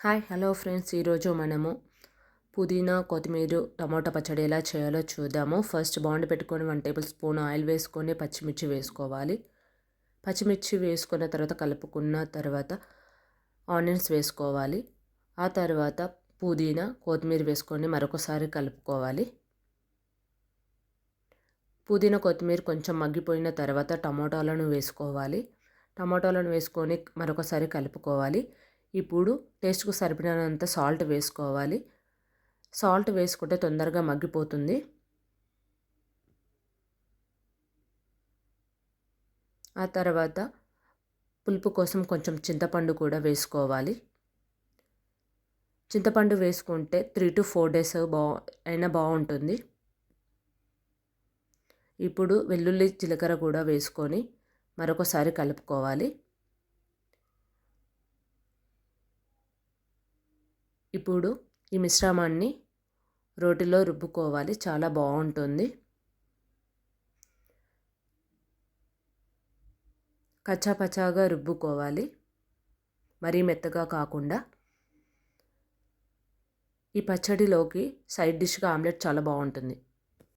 Hello friends, ఈరోజు మనము పుదీనా కొత్తిమీర టమాటా పచ్చడి ఎలా చేయాలో చూద్దాము. ఫస్ట్ బాండ్ పెట్టుకొని 1 టేబుల్ స్పూన్ ఆయిల్ వేసుకొని పచ్చిమిర్చి వేసుకోవాలి. పచ్చిమిర్చి వేసుకున్న తర్వాత కలుపుకున్న తర్వాత ఆనియన్స్ వేసుకోవాలి. ఆ తర్వాత పుదీనా కొత్తిమీర వేసుకొని మరొకసారి కలుపుకోవాలి. పుదీనా కొత్తిమీర కొంచెం మగ్గిపోయిన తర్వాత టమాటాలను వేసుకోవాలి. టమాటాలను వేసుకొని మరొకసారి కలుపుకోవాలి. ఇప్పుడు టేస్ట్కు సరిపడినంత సాల్ట్ వేసుకోవాలి. సాల్ట్ వేసుకుంటే తొందరగా మగ్గిపోతుంది. ఆ తర్వాత పులుపు కోసం కొంచెం చింతపండు కూడా వేసుకోవాలి. చింతపండు వేసుకుంటే 3 to 4 days అయినా బాగుంటుంది. ఇప్పుడు వెల్లుల్లి జీలకర్ర కూడా వేసుకొని మరొకసారి కలుపుకోవాలి. ఇప్పుడు ఈ మిశ్రమాన్ని రోటిలో రుబ్బుకోవాలి. చాలా బాగుంటుంది. కచ్చాపచ్చాగా రుబ్బుకోవాలి, మరీ మెత్తగా కాకుండా. ఈ పచ్చడిలోకి సైడ్ డిష్గా ఆమ్లెట్ చాలా బాగుంటుంది.